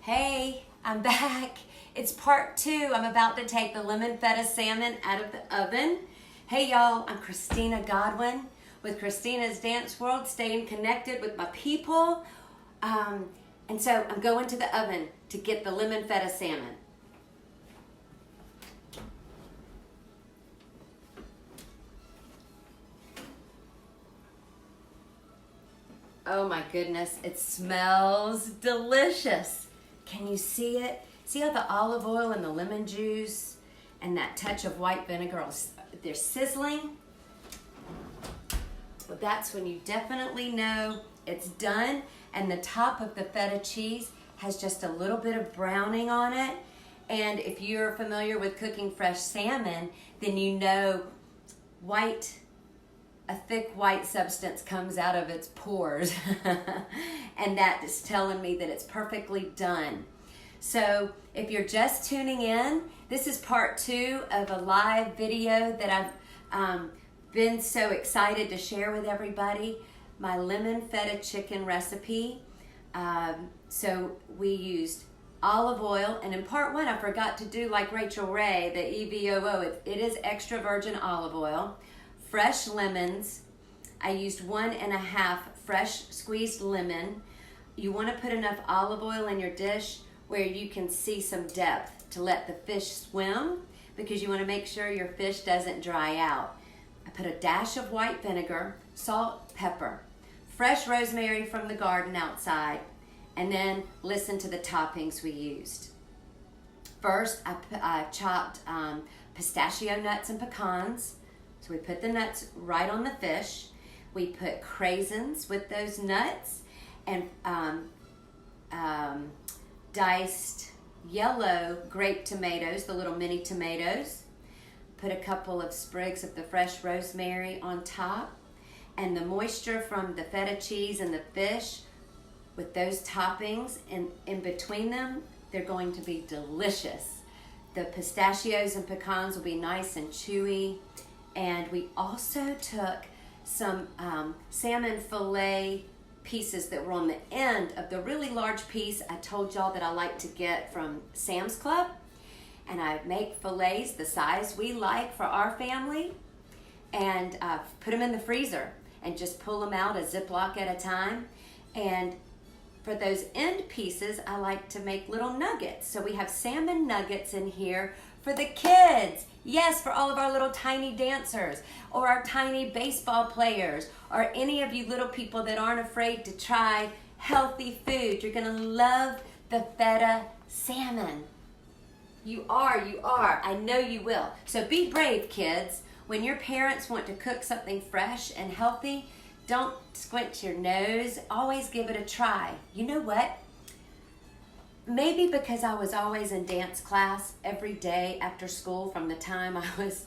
Hey, I'm back. It's part 2. I'm about to take the lemon feta salmon out of the oven. Hey y'all, I'm Christina Godwin with Christina's Dance World, staying connected with my people. And so I'm going to the oven to get the lemon feta salmon. Oh my goodness, it smells delicious. Can you see it? See how the olive oil and the lemon juice and that touch of white vinegar, they're sizzling? Well, that's when you definitely know it's done, and the top of the feta cheese has just a little bit of browning on it. And if you're familiar with cooking fresh salmon, then you know a thick white substance comes out of its pores. And that is telling me that it's perfectly done. So if you're just tuning in, this is part 2 of a live video that I've been so excited to share with everybody, my lemon feta chicken recipe. So we used olive oil, and in part 1 I forgot to do like Rachel Ray, the EVOO, it is extra virgin olive oil, fresh lemons. I used 1.5 fresh squeezed lemon. You want to put enough olive oil in your dish where you can see some depth to let the fish swim, because you want to make sure your fish doesn't dry out. I put a dash of white vinegar, salt, pepper, fresh rosemary from the garden outside, and then listen to the toppings we used. First, I chopped pistachio nuts and pecans. So we put the nuts right on the fish. We put craisins with those nuts, and diced yellow grape tomatoes, the little mini tomatoes. Put a couple of sprigs of the fresh rosemary on top, and the moisture from the feta cheese and the fish with those toppings, and in between them, they're going to be delicious. The pistachios and pecans will be nice and chewy. And we also took some salmon fillet pieces that were on the end of the really large piece I told y'all that I like to get from Sam's Club. And I make fillets the size we like for our family, and put them in the freezer and just pull them out a Ziploc at a time. And for those end pieces, I like to make little nuggets. So we have salmon nuggets in here for the kids. Yes, for all of our little tiny dancers, or our tiny baseball players, or any of you little people that aren't afraid to try healthy food. You're gonna love the feta salmon. You are. I know you will. So be brave, kids. When your parents want to cook something fresh and healthy, don't squint your nose. Always give it a try. You know what? Maybe because I was always in dance class every day after school from the time I was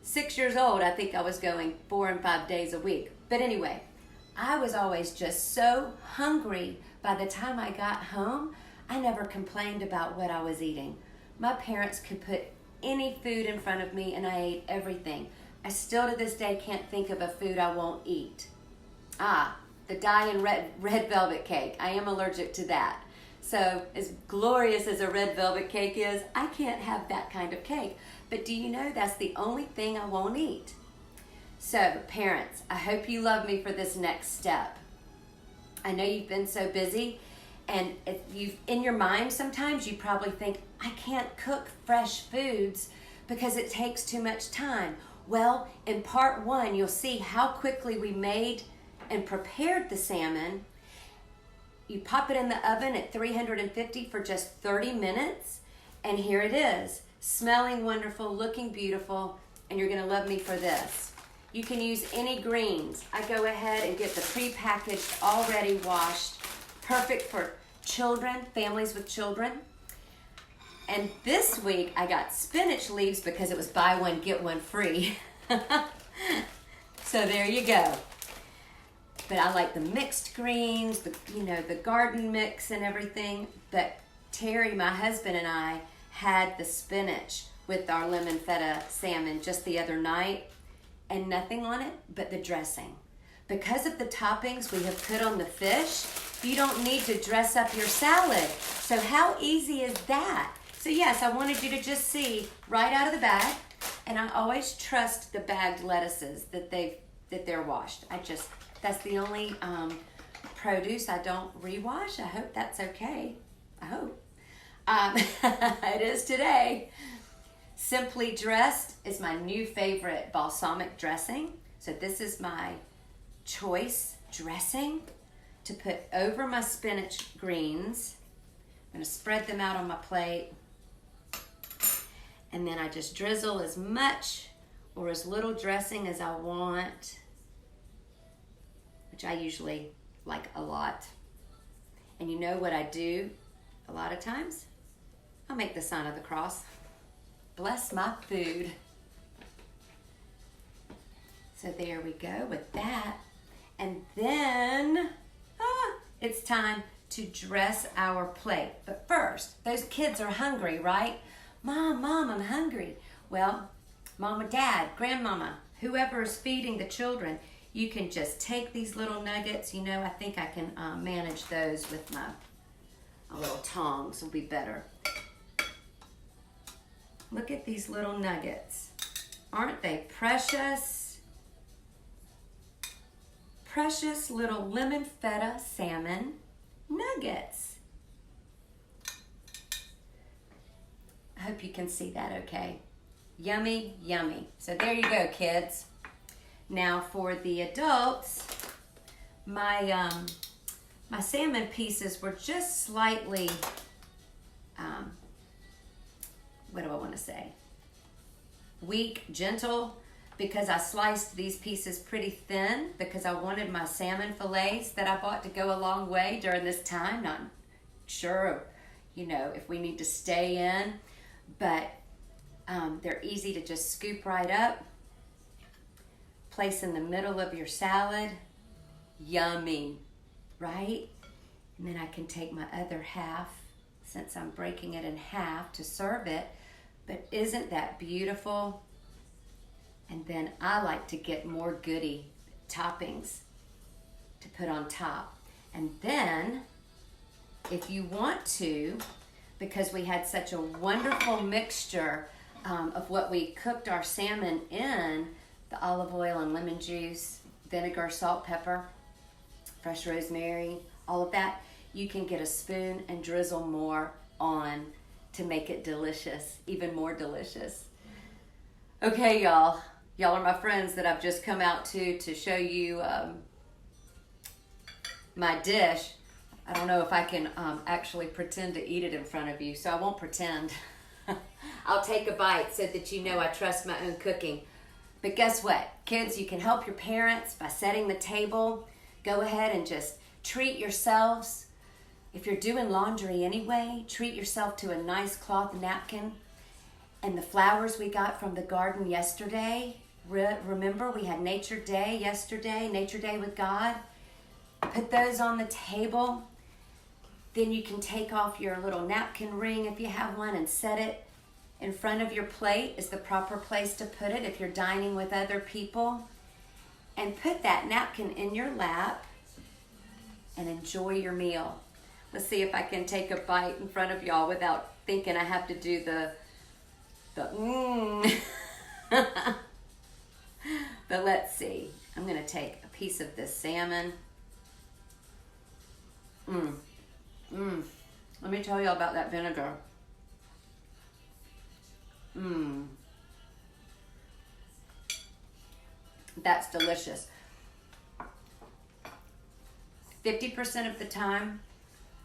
6 years old. I think I was going 4 and 5 days a week. But anyway, I was always just so hungry. By the time I got home, I never complained about what I was eating. My parents could put any food in front of me and I ate everything. I still to this day can't think of a food I won't eat. The dying red velvet cake. I am allergic to that. So as glorious as a red velvet cake is, I can't have that kind of cake. But do you know that's the only thing I won't eat? So parents, I hope you love me for this next step. I know you've been so busy, and if you've in your mind sometimes you probably think, I can't cook fresh foods because it takes too much time. Well, in part 1, you'll see how quickly we made and prepared the salmon. You pop it in the oven at 350 for just 30 minutes, and here it is, smelling wonderful, looking beautiful, and you're gonna love me for this. You can use any greens. I go ahead and get the pre-packaged, already washed, perfect for children, families with children. And this week I got spinach leaves because it was buy one, get one free. So there you go. But I like the mixed greens, the garden mix and everything. But Terry, my husband, and I had the spinach with our lemon feta salmon just the other night, and nothing on it but the dressing. Because of the toppings we have put on the fish, You don't need to dress up your salad. So how easy is that? So yes, I wanted you to just see right out of the bag, and I always trust the bagged lettuces that they're washed. That's the only produce I don't rewash. I hope that's okay. I hope. It is today. Simply Dressed is my new favorite balsamic dressing. So this is my choice dressing to put over my spinach greens. I'm going to spread them out on my plate. And then I just drizzle as much or as little dressing as I want, which I usually like a lot. And you know what I do a lot of times? I'll make the sign of the cross. Bless my food. So there we go with that. And then it's time to dress our plate. But first, those kids are hungry, right? Mom, I'm hungry. Well, Mama, Dad, Grandmama, whoever is feeding the children, you can just take these little nuggets. You know, I think I can manage those with my little tongs will be better. Look at these little nuggets. Aren't they precious? Precious little lemon feta salmon nuggets. I hope you can see that okay. Yummy, yummy. So there you go, kids. Now for the adults, my salmon pieces were just slightly, what do I want to say? Weak, gentle, because I sliced these pieces pretty thin because I wanted my salmon fillets that I bought to go a long way during this time. Not sure, you know, if we need to stay in, but they're easy to just scoop right up, place in the middle of your salad. Yummy, right? And then I can take my other half, since I'm breaking it in half, to serve it. But isn't that beautiful? And then I like to get more goody toppings to put on top. And then, if you want to, because we had such a wonderful mixture of what we cooked our salmon in, the olive oil and lemon juice, vinegar, salt, pepper, fresh rosemary, all of that, you can get a spoon and drizzle more on to make it delicious, even more delicious. Okay, y'all. Y'all are my friends that I've just come out to show you my dish. I don't know if I can actually pretend to eat it in front of you, so I won't pretend. I'll take a bite so that you know I trust my own cooking. But guess what? Kids, you can help your parents by setting the table. Go ahead and just treat yourselves. If you're doing laundry anyway, treat yourself to a nice cloth napkin. And the flowers we got from the garden yesterday, remember we had Nature Day yesterday, Nature Day with God. Put those on the table. Then you can take off your little napkin ring if you have one and set it in front of your plate is the proper place to put it if you're dining with other people. And put that napkin in your lap and enjoy your meal. Let's see if I can take a bite in front of y'all without thinking I have to do the But let's see. I'm going to take a piece of this salmon. Let me tell you about that vinegar. That's delicious. 50% of the time,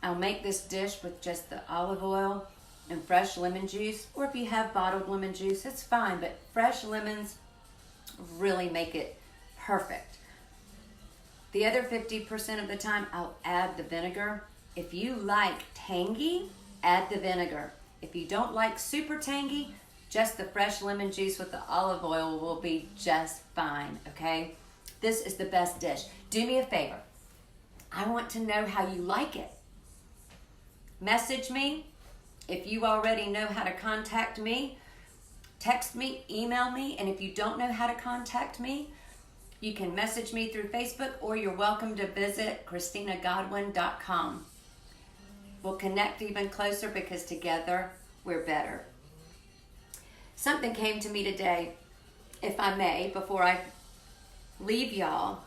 I'll make this dish with just the olive oil and fresh lemon juice, or if you have bottled lemon juice, it's fine, but fresh lemons really make it perfect. The other 50% of the time, I'll add the vinegar. If you like tangy, add the vinegar. If you don't like super tangy, just the fresh lemon juice with the olive oil will be just fine, okay? This is the best dish. Do me a favor. I want to know how you like it. Message me. If you already know how to contact me, text me, email me, and if you don't know how to contact me, You can message me through Facebook, or you're welcome to visit ChristinaGodwin.com. We'll connect even closer because together we're better. Something came to me today, if I may, before I leave y'all.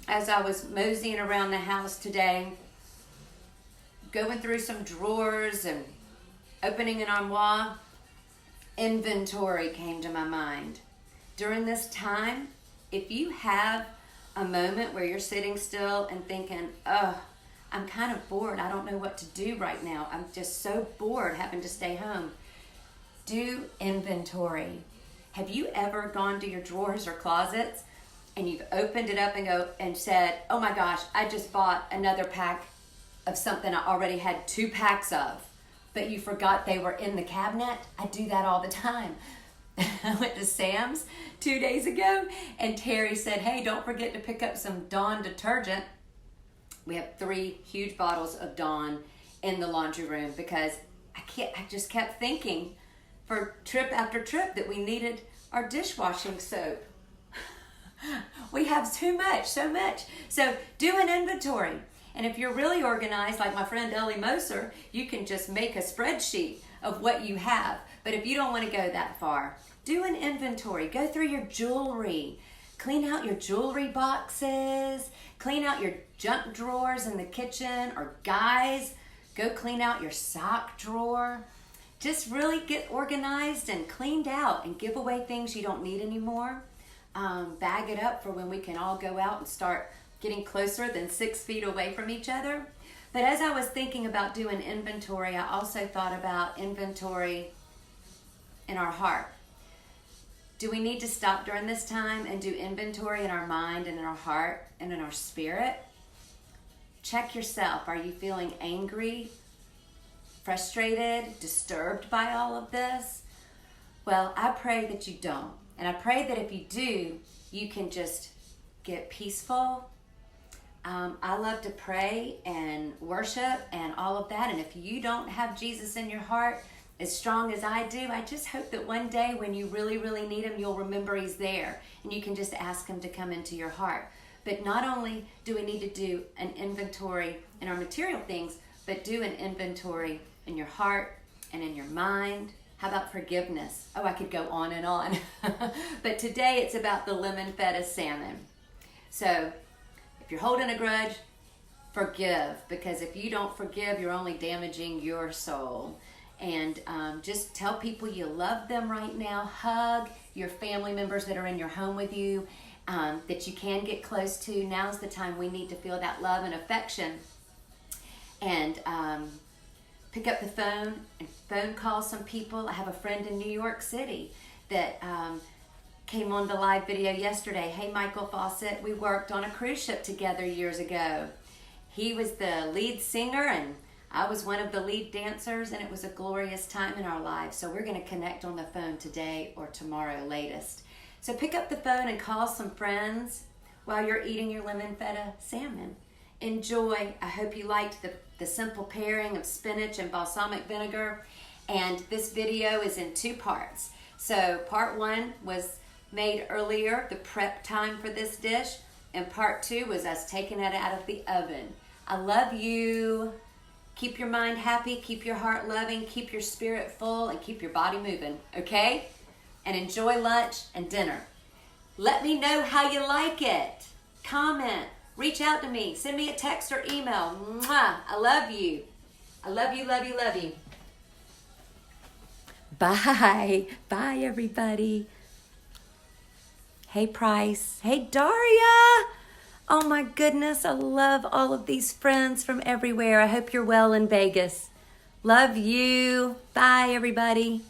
As I was moseying around the house today, going through some drawers and opening an armoire, inventory came to my mind. During this time, if you have a moment where you're sitting still and thinking, oh, I'm kind of bored, I don't know what to do right now, I'm just so bored having to stay home, do inventory. Have you ever gone to your drawers or closets and you've opened it up and said, oh my gosh, I just bought another pack of something I already had 2 packs of, but you forgot they were in the cabinet? I do that all the time. I went to Sam's 2 days ago and Terry said, hey, don't forget to pick up some Dawn detergent. We have 3 huge bottles of Dawn in the laundry room because I just kept thinking for trip after trip that we needed our dishwashing soap. We have too much, so much. So do an inventory. And if you're really organized, like my friend Ellie Moser, you can just make a spreadsheet of what you have. But if you don't want to go that far, do an inventory. Go through your jewelry. Clean out your jewelry boxes. Clean out your junk drawers in the kitchen. Or guys, go clean out your sock drawer. Just really get organized and cleaned out and give away things you don't need anymore. Bag it up for when we can all go out and start getting closer than 6 feet away from each other. But as I was thinking about doing inventory, I also thought about inventory in our heart. Do we need to stop during this time and do inventory in our mind and in our heart and in our spirit? Check yourself. Are you feeling angry, frustrated, disturbed by all of this? Well, I pray that you don't. And I pray that if you do, you can just get peaceful. I love to pray and worship and all of that. And if you don't have Jesus in your heart as strong as I do, I just hope that one day when you really, really need him, you'll remember he's there. And you can just ask him to come into your heart. But not only do we need to do an inventory in our material things, but do an inventory in your heart and in your mind. How about forgiveness? Oh, I could go on and on. But today it's about the lemon feta salmon. So if you're holding a grudge, forgive. Because if you don't forgive, you're only damaging your soul. And just tell people you love them right now. Hug your family members that are in your home with you, that you can get close to. Now's the time we need to feel that love and affection. And pick up the phone and phone call some people. I have a friend in New York City that came on the live video yesterday. Hey, Michael Fawcett, we worked on a cruise ship together years ago. He was the lead singer and I was one of the lead dancers, and it was a glorious time in our lives. So we're going to connect on the phone today or tomorrow latest. So pick up the phone and call some friends while you're eating your lemon feta salmon. Enjoy. I hope you liked the simple pairing of spinach and balsamic vinegar. And this video is in 2 parts. So part 1 was made earlier, the prep time for this dish. And part 2 was us taking it out of the oven. I love you. Keep your mind happy, keep your heart loving, keep your spirit full, and keep your body moving, okay? And enjoy lunch and dinner. Let me know how you like it. Comment. Reach out to me. Send me a text or email. Mwah. I love you. I love you, love you, love you. Bye. Bye, everybody. Hey, Price. Hey, Daria. Oh, my goodness. I love all of these friends from everywhere. I hope you're well in Vegas. Love you. Bye, everybody.